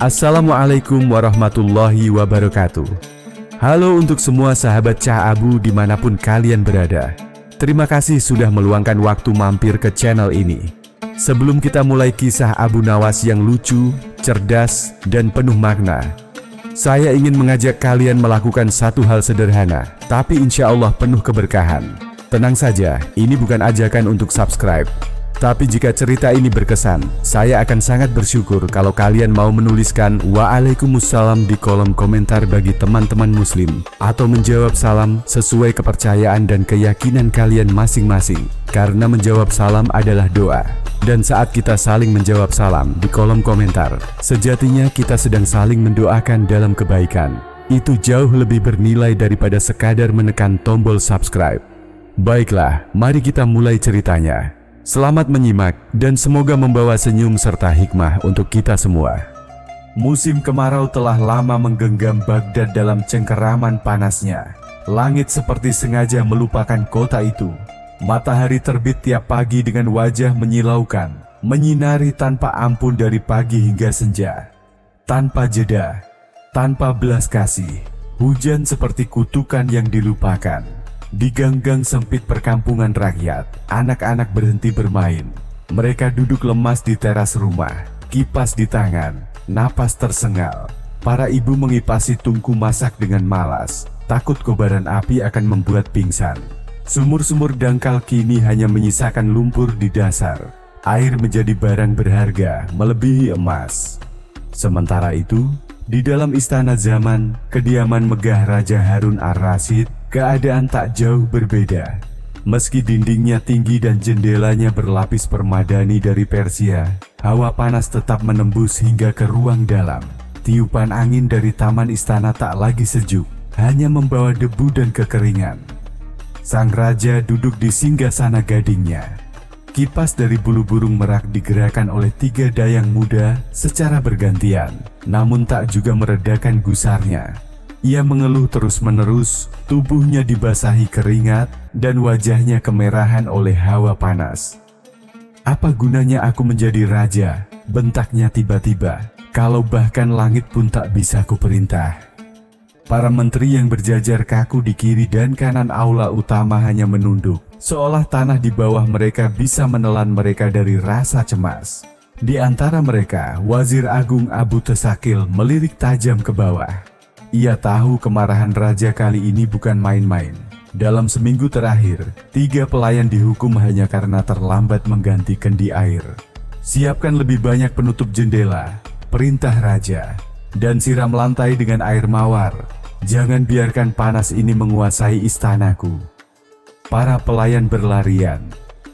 Assalamualaikum warahmatullahi wabarakatuh. Halo untuk semua sahabat Cah Abu dimanapun kalian berada. Terima kasih sudah meluangkan waktu mampir ke channel ini. Sebelum kita mulai kisah Abu Nawas yang lucu, cerdas, dan penuh makna, saya ingin mengajak kalian melakukan satu hal sederhana, tapi insya Allah penuh keberkahan. Tenang saja, ini bukan ajakan untuk subscribe. Tapi jika cerita ini berkesan, saya akan sangat bersyukur kalau kalian mau menuliskan Waalaikumsalam di kolom komentar bagi teman-teman muslim, atau menjawab salam sesuai kepercayaan dan keyakinan kalian masing-masing. Karena menjawab salam adalah doa. Dan saat kita saling menjawab salam di kolom komentar, sejatinya kita sedang saling mendoakan dalam kebaikan. Itu jauh lebih bernilai daripada sekadar menekan tombol subscribe. Baiklah, mari kita mulai ceritanya. Selamat menyimak dan semoga membawa senyum serta hikmah untuk kita semua. Musim kemarau telah lama menggenggam Baghdad dalam cengkeraman panasnya. Langit seperti sengaja melupakan kota itu. Matahari terbit tiap pagi dengan wajah menyilaukan, menyinari tanpa ampun dari pagi hingga senja. Tanpa jeda, tanpa belas kasih, hujan seperti kutukan yang dilupakan. Di gang-gang sempit perkampungan rakyat, anak-anak berhenti bermain. Mereka duduk lemas di teras rumah, kipas di tangan, napas tersengal. Para ibu mengipasi tungku masak dengan malas, takut kobaran api akan membuat pingsan. Sumur-sumur dangkal kini hanya menyisakan lumpur di dasar. Air menjadi barang berharga, melebihi emas. Sementara itu, di dalam istana zaman, kediaman megah Raja Harun ar-Rasyid, keadaan tak jauh berbeda. Meski dindingnya tinggi dan jendelanya berlapis permadani dari Persia, hawa panas tetap menembus hingga ke ruang dalam. Tiupan angin dari taman istana tak lagi sejuk, hanya membawa debu dan kekeringan. Sang raja duduk di singgasana gadingnya. Kipas dari bulu burung merak digerakkan oleh 3 dayang muda secara bergantian, namun tak juga meredakan gusarnya. Ia mengeluh terus-menerus, tubuhnya dibasahi keringat, dan wajahnya kemerahan oleh hawa panas. "Apa gunanya aku menjadi raja?" bentaknya tiba-tiba, "kalau bahkan langit pun tak bisa kuperintah." Para menteri yang berjajar kaku di kiri dan kanan aula utama hanya menunduk, seolah tanah di bawah mereka bisa menelan mereka dari rasa cemas. Di antara mereka, Wazir Agung Abu Tesakil melirik tajam ke bawah. Ia tahu kemarahan raja kali ini bukan main-main. Dalam seminggu terakhir, 3 pelayan dihukum hanya karena terlambat mengganti kendi air. "Siapkan lebih banyak penutup jendela," perintah raja, "dan siram lantai dengan air mawar. Jangan biarkan panas ini menguasai istanaku." Para pelayan berlarian.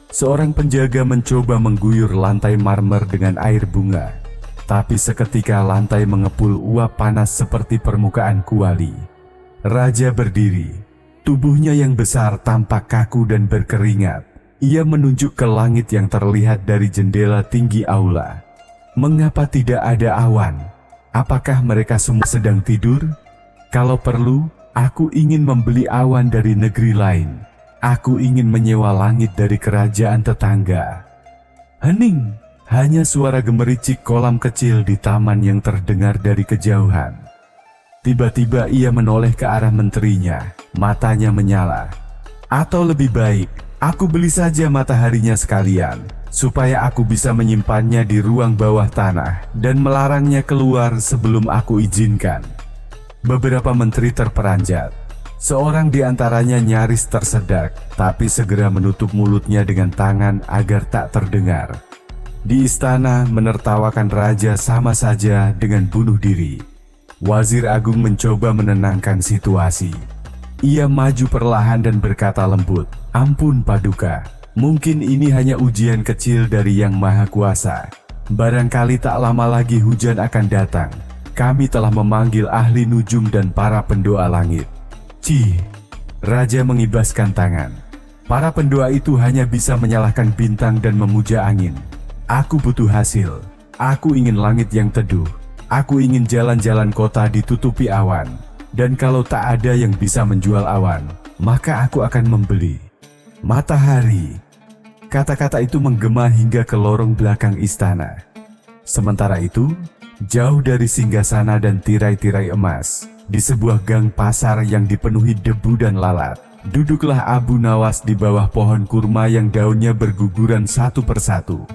Seorang penjaga mencoba mengguyur lantai marmer dengan air bunga. Tapi seketika lantai mengepul uap panas seperti permukaan kuali. Raja berdiri, tubuhnya yang besar tampak kaku dan berkeringat. Ia menunjuk ke langit yang terlihat dari jendela tinggi aula. "Mengapa tidak ada awan? Apakah mereka semua sedang tidur? Kalau perlu, aku ingin membeli awan dari negeri lain. Aku ingin menyewa langit dari kerajaan tetangga." Hening. Hanya suara gemericik kolam kecil di taman yang terdengar dari kejauhan. Tiba-tiba ia menoleh ke arah menterinya, matanya menyala. "Atau lebih baik, aku beli saja mataharinya sekalian, supaya aku bisa menyimpannya di ruang bawah tanah dan melarangnya keluar sebelum aku izinkan." Beberapa menteri terperanjat. Seorang di antaranya nyaris tersedak, tapi segera menutup mulutnya dengan tangan agar tak terdengar. Di istana, menertawakan raja sama saja dengan bunuh diri. Wazir Agung mencoba menenangkan situasi. Ia maju perlahan dan berkata lembut, "Ampun Paduka, mungkin ini hanya ujian kecil dari Yang Maha Kuasa. Barangkali tak lama lagi hujan akan datang. Kami telah memanggil ahli nujum dan para pendoa langit." Cih, raja mengibaskan tangan. Para pendoa itu hanya bisa menyalahkan bintang dan memuja angin. "Aku butuh hasil. Aku ingin langit yang teduh. Aku ingin jalan-jalan kota ditutupi awan. Dan kalau tak ada yang bisa menjual awan, maka aku akan membeli matahari." Kata-kata itu menggema hingga ke lorong belakang istana. Sementara itu, Jauh dari singgasana dan tirai-tirai emas, di sebuah gang pasar yang dipenuhi debu dan lalat, duduklah Abu Nawas di bawah pohon kurma yang daunnya berguguran satu persatu.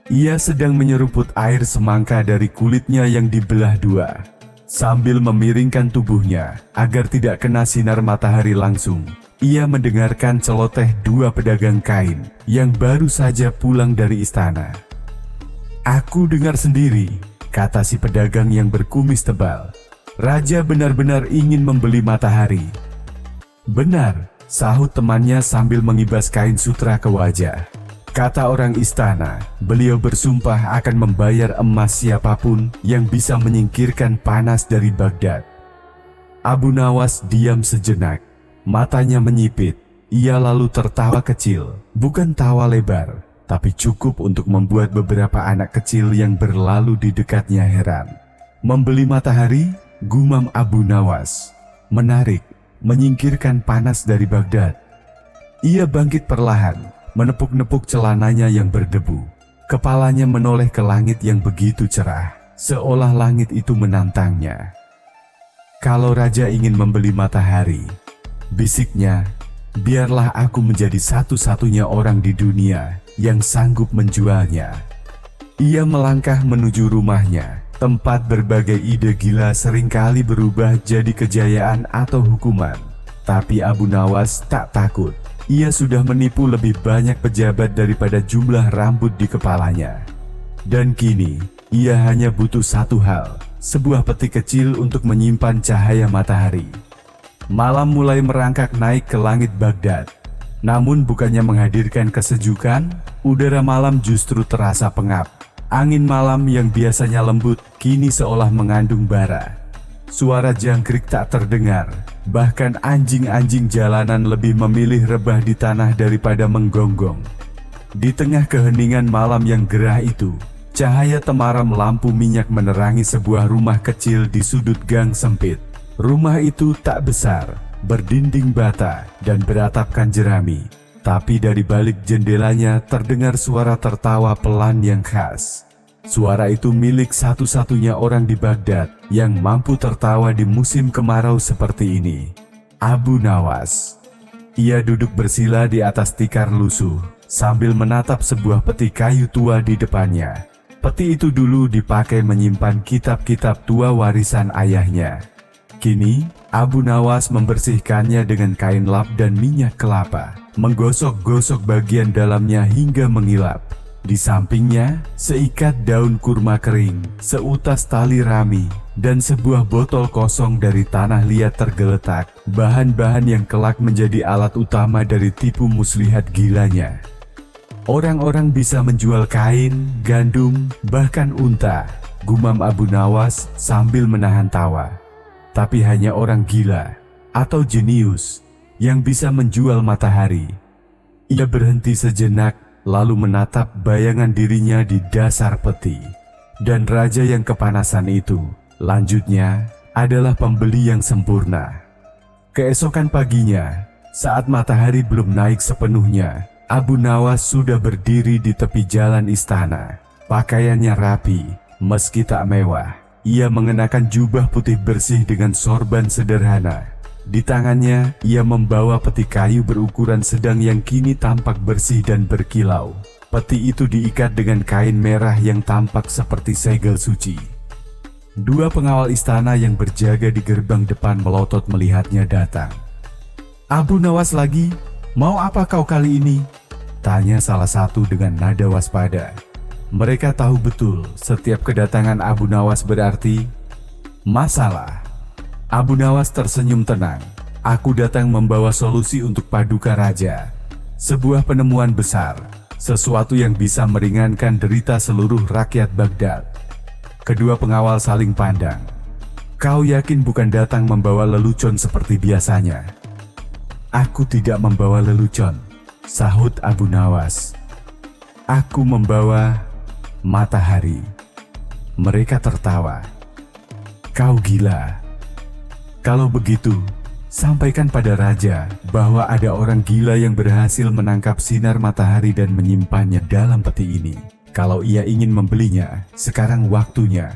Ia sedang menyeruput air semangka dari kulitnya yang dibelah dua, sambil memiringkan tubuhnya agar tidak kena sinar matahari langsung. Ia mendengarkan celoteh dua pedagang kain yang baru saja pulang dari istana. "Aku dengar sendiri," kata si pedagang yang berkumis tebal. "Raja benar-benar ingin membeli matahari." "Benar," sahut temannya sambil mengibas kain sutra ke wajah. Kata orang istana, beliau bersumpah akan membayar emas siapapun yang bisa menyingkirkan panas dari Baghdad. Abu Nawas diam sejenak, matanya menyipit. Ia lalu tertawa kecil, bukan tawa lebar, tapi cukup untuk membuat beberapa anak kecil yang berlalu di dekatnya heran. "Membeli matahari?" gumam Abu Nawas. "Menarik, menyingkirkan panas dari Baghdad." Ia bangkit perlahan, menepuk-nepuk celananya yang berdebu. Kepalanya menoleh ke langit yang begitu cerah, seolah langit itu menantangnya. "Kalau raja ingin membeli matahari," bisiknya, "biarlah aku menjadi satu-satunya orang di dunia yang sanggup menjualnya." Ia melangkah menuju rumahnya, tempat berbagai ide gila seringkali berubah jadi kejayaan atau hukuman. Tapi Abu Nawas tak takut. Ia sudah menipu lebih banyak pejabat daripada jumlah rambut di kepalanya. Dan kini, ia hanya butuh satu hal, sebuah peti kecil untuk menyimpan cahaya matahari. Malam mulai merangkak naik ke langit Baghdad. Namun bukannya menghadirkan kesejukan, udara malam justru terasa pengap. Angin malam yang biasanya lembut, kini seolah mengandung bara. Suara jangkrik tak terdengar, bahkan anjing-anjing jalanan lebih memilih rebah di tanah daripada menggonggong. Di tengah keheningan malam yang gerah itu, cahaya temaram lampu minyak menerangi sebuah rumah kecil di sudut gang sempit. Rumah itu tak besar, berdinding bata dan beratapkan jerami, tapi dari balik jendelanya terdengar suara tertawa pelan yang khas. Suara itu milik satu-satunya orang di Baghdad yang mampu tertawa di musim kemarau seperti ini, Abu Nawas. Ia duduk bersila di atas tikar lusuh sambil menatap sebuah peti kayu tua di depannya. Peti itu dulu dipakai menyimpan kitab-kitab tua warisan ayahnya. Kini, Abu Nawas membersihkannya dengan kain lap dan minyak kelapa, menggosok-gosok bagian dalamnya hingga mengilap. Di sampingnya, seikat daun kurma kering, seutas tali rami, dan sebuah botol kosong dari tanah liat tergeletak, bahan-bahan yang kelak menjadi alat utama dari tipu muslihat gilanya. Orang-orang bisa menjual kain, gandum, bahkan unta, gumam Abu Nawas sambil menahan tawa. Tapi hanya orang gila, atau jenius, yang bisa menjual matahari. Ia berhenti sejenak, lalu menatap bayangan dirinya di dasar peti. Dan raja yang kepanasan itu, lanjutnya, adalah pembeli yang sempurna. Keesokan paginya, saat matahari belum naik sepenuhnya, Abu Nawas sudah berdiri di tepi jalan istana. Pakaiannya rapi, meski tak mewah. Ia mengenakan jubah putih bersih dengan sorban sederhana. Di tangannya, ia membawa peti kayu berukuran sedang yang kini tampak bersih dan berkilau. Peti itu diikat dengan kain merah yang tampak seperti segel suci. Dua pengawal istana yang berjaga di gerbang depan melotot melihatnya datang. "Abu Nawas lagi? Mau apa kau kali ini?" tanya salah satu dengan nada waspada. Mereka tahu betul setiap kedatangan Abu Nawas berarti masalah. Abu Nawas tersenyum tenang. "Aku datang membawa solusi untuk Paduka Raja. Sebuah penemuan besar, sesuatu yang bisa meringankan derita seluruh rakyat Baghdad." Kedua pengawal saling pandang. "Kau yakin bukan datang membawa lelucon seperti biasanya?" "Aku tidak membawa lelucon," sahut Abu Nawas. "Aku membawa matahari." Mereka tertawa. "Kau gila. Kalau begitu, sampaikan pada raja bahwa ada orang gila yang berhasil menangkap sinar matahari dan menyimpannya dalam peti ini. Kalau ia ingin membelinya, sekarang waktunya,"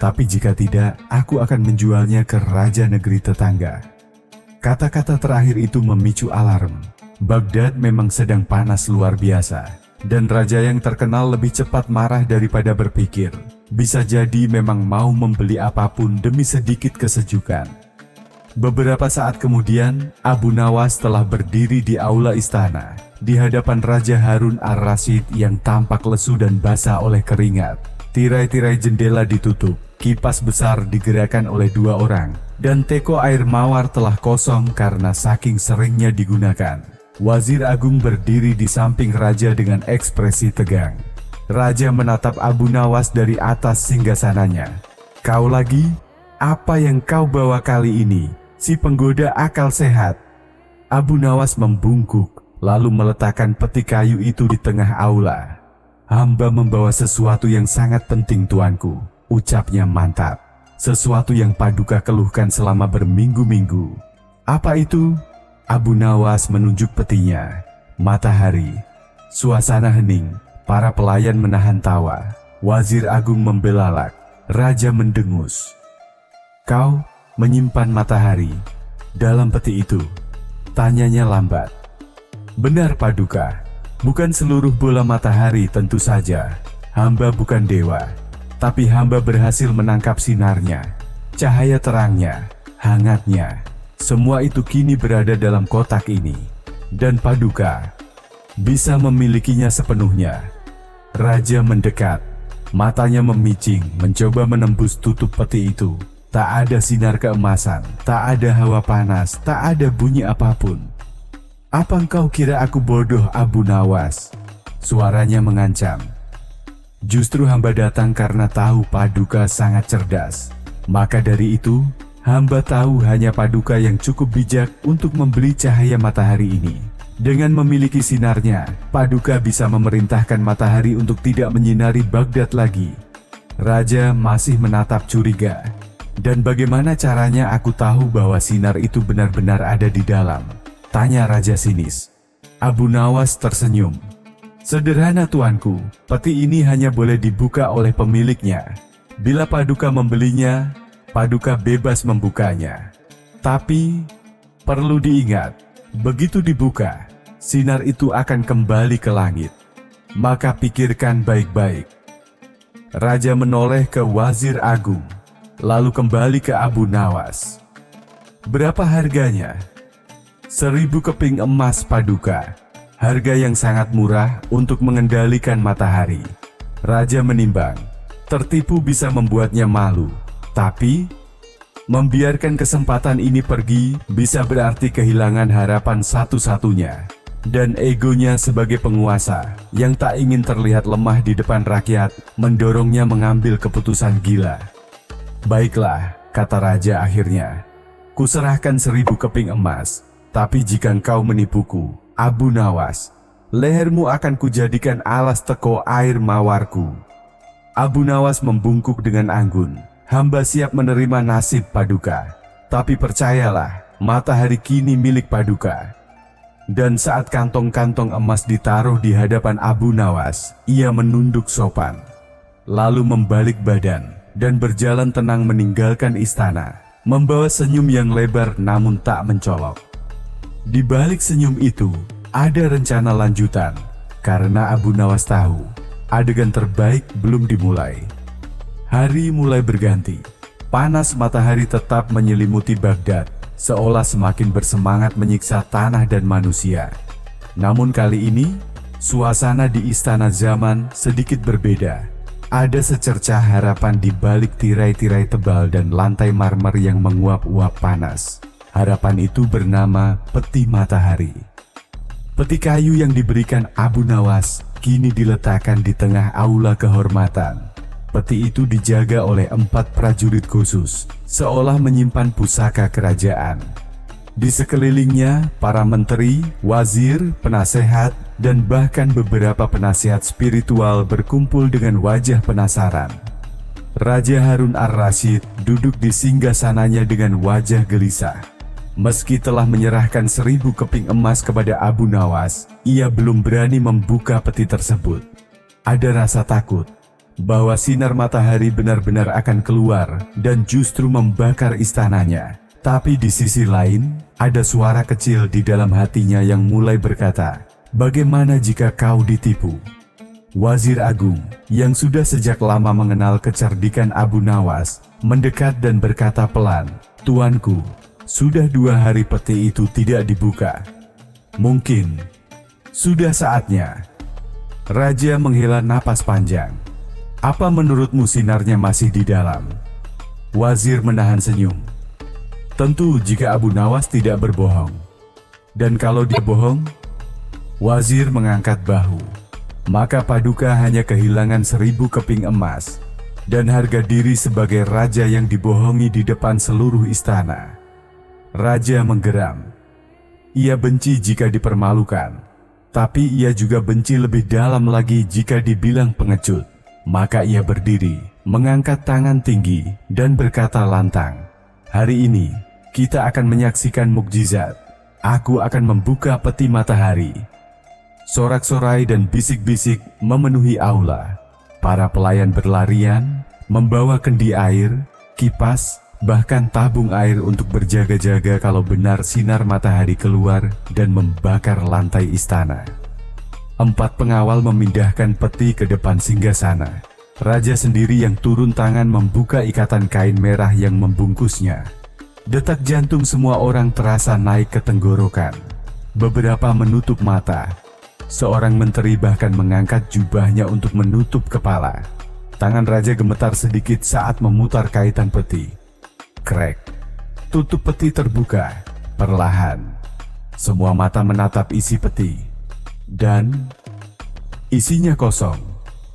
Tapi jika tidak, aku akan menjualnya ke raja negeri tetangga." Kata-kata terakhir itu memicu alarm. Baghdad memang sedang panas luar biasa. Dan raja yang terkenal lebih cepat marah daripada berpikir. Bisa jadi memang mau membeli apapun demi sedikit kesejukan. Beberapa saat kemudian, Abu Nawas telah berdiri di aula istana, di hadapan Raja Harun ar-Rasyid yang tampak lesu dan basah oleh keringat. Tirai-tirai jendela ditutup, kipas besar digerakkan oleh 2 orang, dan teko air mawar telah kosong karena saking seringnya digunakan. Wazir Agung berdiri di samping raja dengan ekspresi tegang. Raja menatap Abu Nawas dari atas singgasananya. "Kau lagi? Apa yang kau bawa kali ini, si penggoda akal sehat?" Abu Nawas membungkuk, lalu meletakkan peti kayu itu di tengah aula. "Hamba membawa sesuatu yang sangat penting, tuanku," ucapnya mantap. "Sesuatu yang Paduka keluhkan selama berminggu-minggu." "Apa itu?" Abu Nawas menunjuk petinya. Matahari. Suasana hening, para pelayan menahan tawa. Wazir Agung membelalak, raja mendengus. "Kau menyimpan matahari dalam peti itu?" tanyanya lambat. "Benar, Paduka. Bukan seluruh bola matahari tentu saja. Hamba bukan dewa, tapi hamba berhasil menangkap sinarnya, cahaya terangnya, hangatnya. Semua itu kini berada dalam kotak ini, dan Paduka bisa memilikinya sepenuhnya." Raja mendekat, matanya memicing, mencoba menembus tutup peti itu. Tak ada sinar keemasan, tak ada hawa panas, tak ada bunyi apapun. "Apa engkau kira aku bodoh, Abu Nawas?" Suaranya mengancam. "Justru hamba datang karena tahu Paduka sangat cerdas. Maka dari itu, hamba tahu hanya Paduka yang cukup bijak untuk membeli cahaya matahari ini. Dengan memiliki sinarnya, Paduka bisa memerintahkan matahari untuk tidak menyinari Baghdad lagi." Raja masih menatap curiga. "Dan bagaimana caranya aku tahu bahwa sinar itu benar-benar ada di dalam?" tanya raja sinis. Abu Nawas tersenyum. "Sederhana, tuanku. Peti ini hanya boleh dibuka oleh pemiliknya. Bila Paduka membelinya, Paduka bebas membukanya. Tapi, perlu diingat, begitu dibuka, sinar itu akan kembali ke langit. Maka pikirkan baik-baik." Raja menoleh ke Wazir Agung, lalu kembali ke Abu Nawas. "Berapa harganya?" 1000 keping emas, Paduka. Harga yang sangat murah untuk mengendalikan matahari." Raja menimbang, tertipu bisa membuatnya malu. Tapi, membiarkan kesempatan ini pergi bisa berarti kehilangan harapan satu-satunya. Dan egonya sebagai penguasa yang tak ingin terlihat lemah di depan rakyat mendorongnya mengambil keputusan gila. "Baiklah," kata raja akhirnya. "Kuserahkan 1000 keping emas. Tapi jika engkau menipuku, Abu Nawas, lehermu akan kujadikan alas teko air mawarku." Abu Nawas membungkuk dengan anggun. "Hamba siap menerima nasib Paduka. Tapi percayalah, matahari kini milik Paduka." Dan saat kantong-kantong emas ditaruh di hadapan Abu Nawas, ia menunduk sopan. Lalu membalik badan dan berjalan tenang meninggalkan istana, membawa senyum yang lebar namun tak mencolok. Di balik senyum itu, ada rencana lanjutan, karena Abu Nawas tahu, adegan terbaik belum dimulai. Hari mulai berganti. Panas matahari tetap menyelimuti Baghdad, seolah semakin bersemangat menyiksa tanah dan manusia. Namun kali ini, suasana di Istana Zaman sedikit berbeda. Ada secercah harapan di balik tirai-tirai tebal dan lantai marmer yang menguap-uap panas. Harapan itu bernama peti matahari. Peti kayu yang diberikan Abu Nawas kini diletakkan di tengah aula kehormatan. Peti itu dijaga oleh 4 prajurit khusus, seolah menyimpan pusaka kerajaan. Di sekelilingnya, para menteri, wazir, penasehat, dan bahkan beberapa penasihat spiritual berkumpul dengan wajah penasaran. Raja Harun ar-Rasyid duduk di singgasananya dengan wajah gelisah. Meski telah menyerahkan 1000 keping emas kepada Abu Nawas, ia belum berani membuka peti tersebut. Ada rasa takut, bahwa sinar matahari benar-benar akan keluar dan justru membakar istananya. Tapi di sisi lain, ada suara kecil di dalam hatinya yang mulai berkata, "Bagaimana jika kau ditipu?" Wazir Agung, yang sudah sejak lama mengenal kecerdikan Abu Nawas, mendekat dan berkata pelan, "Tuanku, sudah 2 hari peti itu tidak dibuka. Mungkin sudah saatnya." Raja menghela napas panjang. "Apa menurutmu sinarnya masih di dalam?" Wazir menahan senyum. Tentu jika Abu Nawas tidak berbohong. Dan kalau dia bohong, Wazir mengangkat bahu. Maka Paduka hanya kehilangan 1000 keping emas dan harga diri sebagai raja yang dibohongi di depan seluruh istana. Raja menggeram. Ia benci jika dipermalukan, tapi ia juga benci lebih dalam lagi jika dibilang pengecut. Maka ia berdiri, mengangkat tangan tinggi, dan berkata lantang, "Hari ini, kita akan menyaksikan mukjizat. Aku akan membuka peti matahari." Sorak-sorai dan bisik-bisik memenuhi aula. Para pelayan berlarian, membawa kendi air, kipas, bahkan tabung air untuk berjaga-jaga kalau benar sinar matahari keluar dan membakar lantai istana. 4 pengawal memindahkan peti ke depan singgasana. Raja sendiri yang turun tangan membuka ikatan kain merah yang membungkusnya. Detak jantung semua orang terasa naik ke tenggorokan. Beberapa menutup mata. Seorang menteri bahkan mengangkat jubahnya untuk menutup kepala. Tangan raja gemetar sedikit saat memutar kaitan peti. Krek. Tutup peti terbuka. Perlahan. Semua mata menatap isi peti. Dan isinya kosong.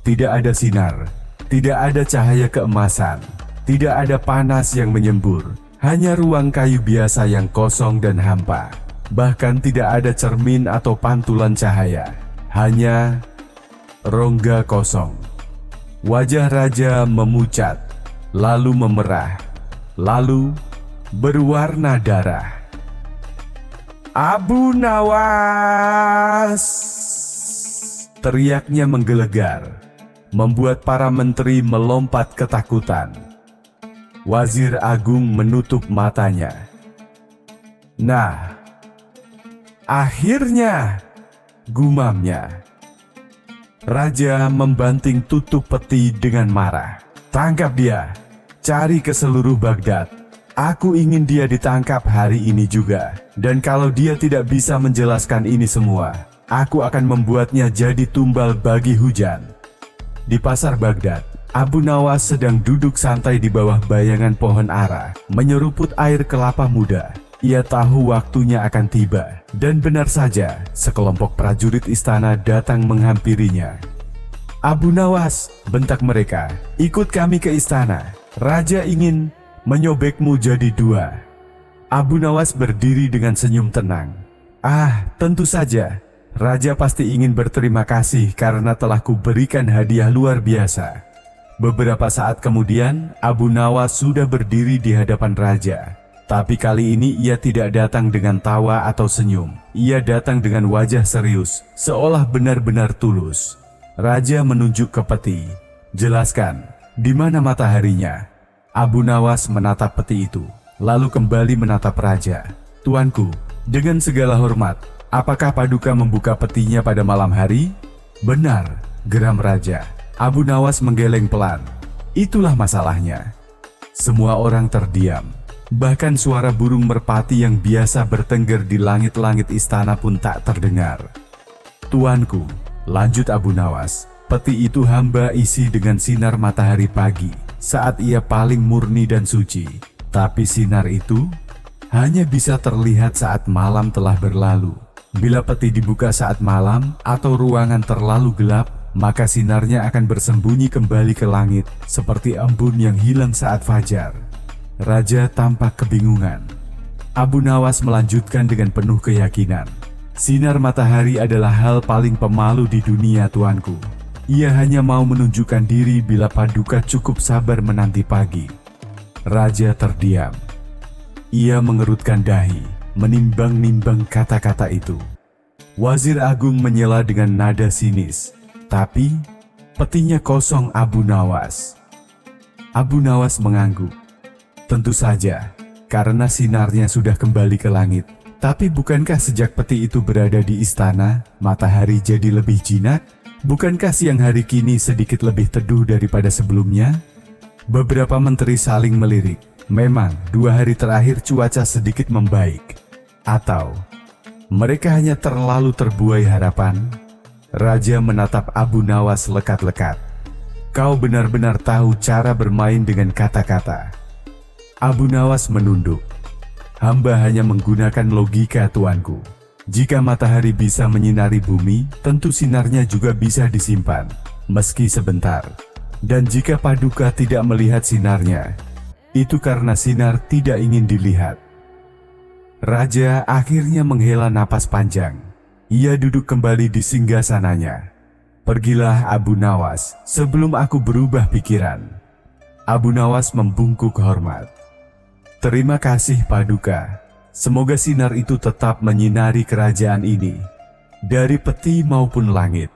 Tidak ada sinar. Tidak ada cahaya keemasan. Tidak ada panas yang menyembur. Hanya ruang kayu biasa yang kosong dan hampa. Bahkan tidak ada cermin atau pantulan cahaya. Hanya rongga kosong. Wajah raja memucat, lalu memerah, lalu berwarna darah. "Abu Nawas!" teriaknya menggelegar, membuat para menteri melompat ketakutan. Wazir Agung menutup matanya. "Nah, akhirnya," gumamnya. Raja membanting tutup peti dengan marah. "Tangkap dia, cari ke seluruh Baghdad. Aku ingin dia ditangkap hari ini juga. Dan kalau dia tidak bisa menjelaskan ini semua, aku akan membuatnya jadi tumbal bagi hujan." Di pasar Baghdad, Abu Nawas sedang duduk santai di bawah bayangan pohon ara, menyeruput air kelapa muda. Ia tahu waktunya akan tiba, dan benar saja, sekelompok prajurit istana datang menghampirinya. "Abu Nawas," bentak mereka, "ikut kami ke istana. Raja ingin menyobekmu jadi 2. Abu Nawas berdiri dengan senyum tenang. "Ah, tentu saja. Raja pasti ingin berterima kasih karena telah kuberikan hadiah luar biasa." Beberapa saat kemudian, Abu Nawas sudah berdiri di hadapan raja. Tapi kali ini ia tidak datang dengan tawa atau senyum. Ia datang dengan wajah serius, seolah benar-benar tulus. Raja menunjuk ke peti. "Jelaskan, di mana mataharinya?" Abu Nawas menatap peti itu, lalu kembali menatap raja. "Tuanku, dengan segala hormat, apakah Paduka membuka petinya pada malam hari?" "Benar," geram raja. Abu Nawas menggeleng pelan. "Itulah masalahnya." Semua orang terdiam. Bahkan suara burung merpati yang biasa bertengger di langit-langit istana pun tak terdengar. "Tuanku," lanjut Abu Nawas, "peti itu hamba isi dengan sinar matahari pagi, saat ia paling murni dan suci. Tapi sinar itu hanya bisa terlihat saat malam telah berlalu. Bila peti dibuka saat malam atau ruangan terlalu gelap, maka sinarnya akan bersembunyi kembali ke langit seperti embun yang hilang saat fajar." Raja tampak kebingungan. Abu Nawas melanjutkan dengan penuh keyakinan. "Sinar matahari adalah hal paling pemalu di dunia, tuanku. Ia hanya mau menunjukkan diri bila Paduka cukup sabar menanti pagi." Raja terdiam. Ia mengerutkan dahi, menimbang-nimbang kata-kata itu. Wazir Agung menyela dengan nada sinis. "Tapi, Petinya kosong Abu Nawas. Abu Nawas mengangguk. Tentu saja, karena sinarnya sudah kembali ke langit. Tapi bukankah sejak peti itu berada di istana, matahari jadi lebih jinak? Bukankah siang hari kini sedikit lebih teduh daripada sebelumnya? Beberapa menteri saling melirik. Memang 2 hari terakhir cuaca sedikit membaik. Atau mereka hanya terlalu terbuai harapan? Raja menatap Abu Nawas lekat-lekat. Kau benar-benar tahu cara bermain dengan kata-kata. Abu Nawas menunduk. Hamba hanya menggunakan logika, tuanku. Jika matahari bisa menyinari bumi, tentu sinarnya juga bisa disimpan, meski sebentar. Dan jika Paduka tidak melihat sinarnya, itu karena sinar tidak ingin dilihat. Raja akhirnya menghela napas panjang. Ia duduk kembali di singgasananya. Pergilah Abu Nawas sebelum aku berubah pikiran. Abu Nawas membungkuk hormat. Terima kasih Paduka. Semoga sinar itu tetap menyinari kerajaan ini, dari peti maupun langit.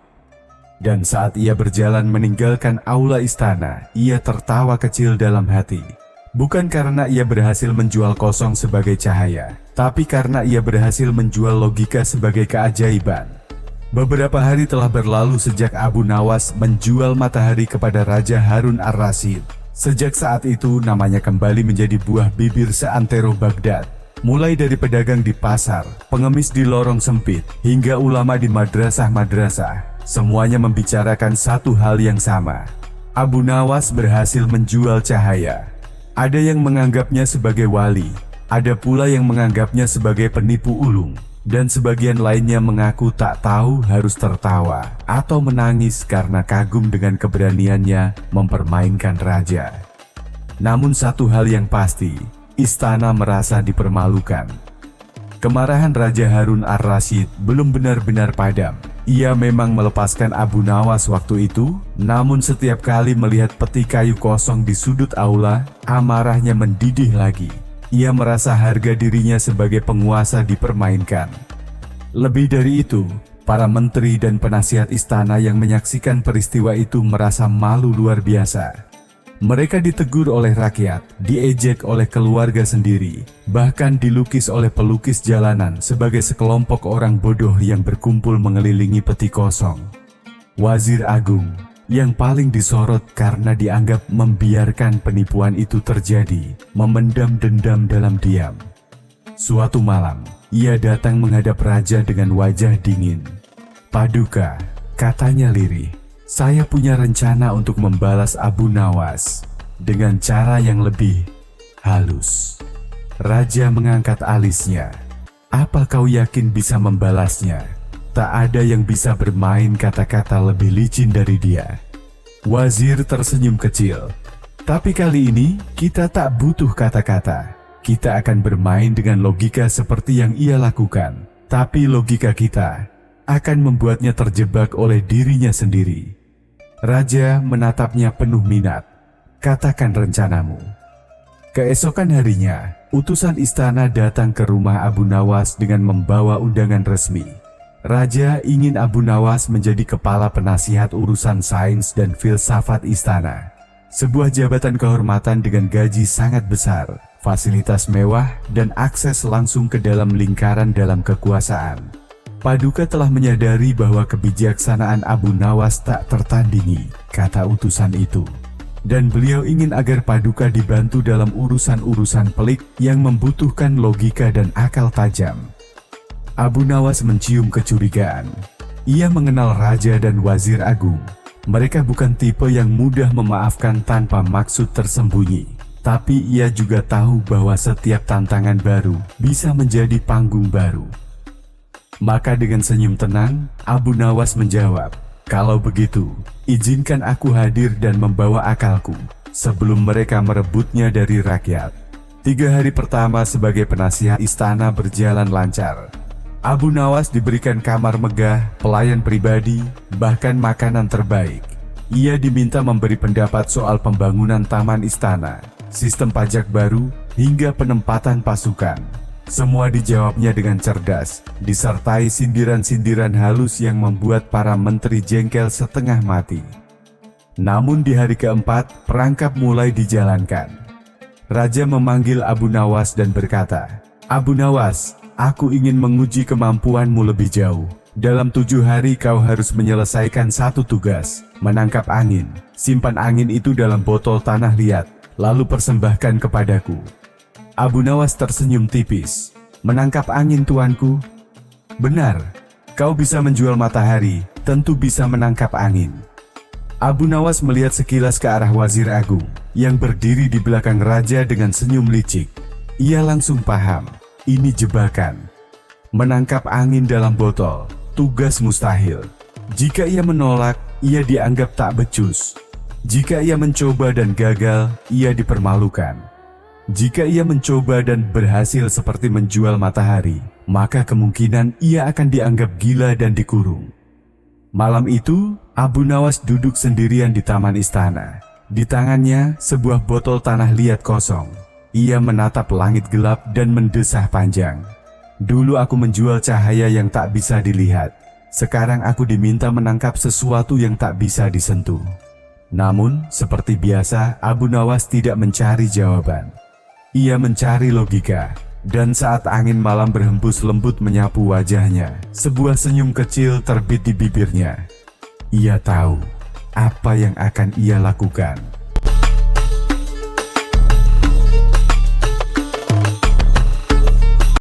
Dan saat ia berjalan meninggalkan aula istana, ia tertawa kecil dalam hati. Bukan karena ia berhasil menjual kosong sebagai cahaya, tapi karena ia berhasil menjual logika sebagai keajaiban. Beberapa hari telah berlalu sejak Abu Nawas menjual matahari kepada Raja Harun ar-Rasyid. Sejak saat itu namanya kembali menjadi buah bibir seantero Baghdad. Mulai dari pedagang di pasar, pengemis di lorong sempit, hingga ulama di madrasah-madrasah, semuanya membicarakan satu hal yang sama. Abu Nawas berhasil menjual cahaya. Ada yang menganggapnya sebagai wali, ada pula yang menganggapnya sebagai penipu ulung, dan sebagian lainnya mengaku tak tahu harus tertawa atau menangis karena kagum dengan keberaniannya mempermainkan raja. Namun satu hal yang pasti, istana merasa dipermalukan. Kemarahan Raja Harun ar-Rasyid belum benar-benar padam. Ia memang melepaskan Abu Nawas waktu itu, namun setiap kali melihat peti kayu kosong di sudut aula, amarahnya mendidih lagi. Ia merasa harga dirinya sebagai penguasa dipermainkan. Lebih dari itu, para menteri dan penasihat istana yang menyaksikan peristiwa itu merasa malu luar biasa. Mereka ditegur oleh rakyat, diejek oleh keluarga sendiri, bahkan dilukis oleh pelukis jalanan sebagai sekelompok orang bodoh yang berkumpul mengelilingi peti kosong. Wazir Agung, yang paling disorot karena dianggap membiarkan penipuan itu terjadi, memendam dendam dalam diam. Suatu malam, ia datang menghadap raja dengan wajah dingin. Paduka, katanya lirih. Saya punya rencana untuk membalas Abu Nawas dengan cara yang lebih halus. Raja mengangkat alisnya. Apa kau yakin bisa membalasnya? Tak ada yang bisa bermain kata-kata lebih licin dari dia. Wazir tersenyum kecil. Tapi kali ini kita tak butuh kata-kata. Kita akan bermain dengan logika seperti yang ia lakukan. Tapi logika kita akan membuatnya terjebak oleh dirinya sendiri. Raja menatapnya penuh minat. Katakan rencanamu. Keesokan harinya, utusan istana datang ke rumah Abu Nawas dengan membawa undangan resmi. Raja ingin Abu Nawas menjadi kepala penasihat urusan sains dan filsafat istana. Sebuah jabatan kehormatan dengan gaji sangat besar, fasilitas mewah, dan akses langsung ke dalam lingkaran dalam kekuasaan. Paduka telah menyadari bahwa kebijaksanaan Abu Nawas tak tertandingi, kata utusan itu. Dan beliau ingin agar Paduka dibantu dalam urusan-urusan pelik yang membutuhkan logika dan akal tajam. Abu Nawas mencium kecurigaan. Ia mengenal Raja dan Wazir Agung. Mereka bukan tipe yang mudah memaafkan tanpa maksud tersembunyi. Tapi ia juga tahu bahwa setiap tantangan baru bisa menjadi panggung baru. Maka dengan senyum tenang, Abu Nawas menjawab, kalau begitu, izinkan aku hadir dan membawa akalku, sebelum mereka merebutnya dari rakyat. 3 hari pertama sebagai penasihat istana berjalan lancar. Abu Nawas diberikan kamar megah, pelayan pribadi, bahkan makanan terbaik. Ia diminta memberi pendapat soal pembangunan taman istana, sistem pajak baru, hingga penempatan pasukan. Semua dijawabnya dengan cerdas, disertai sindiran-sindiran halus yang membuat para menteri jengkel setengah mati. Namun di hari keempat, perangkap mulai dijalankan. Raja memanggil Abu Nawas dan berkata, "Abu Nawas, aku ingin menguji kemampuanmu lebih jauh. Dalam 7 hari kau harus menyelesaikan satu tugas, menangkap angin. Simpan angin itu dalam botol tanah liat, lalu persembahkan kepadaku." Abu Nawas tersenyum tipis. "Menangkap angin, tuanku?" "Benar, kau bisa menjual matahari, tentu bisa menangkap angin." Abu Nawas melihat sekilas ke arah Wazir Agung yang berdiri di belakang raja dengan senyum licik. Ia langsung paham, ini jebakan. Menangkap angin dalam botol, tugas mustahil. Jika ia menolak, ia dianggap tak becus. Jika ia mencoba dan gagal, ia dipermalukan. Jika ia mencoba dan berhasil seperti menjual matahari, maka kemungkinan ia akan dianggap gila dan dikurung. Malam itu, Abu Nawas duduk sendirian di taman istana. Di tangannya, sebuah botol tanah liat kosong. Ia menatap langit gelap dan mendesah panjang. "Dulu aku menjual cahaya yang tak bisa dilihat. Sekarang aku diminta menangkap sesuatu yang tak bisa disentuh." Namun, seperti biasa, Abu Nawas tidak mencari jawaban. Ia mencari logika. Dan saat angin malam berhembus lembut menyapu wajahnya, sebuah senyum kecil terbit di bibirnya. Ia tahu apa yang akan ia lakukan.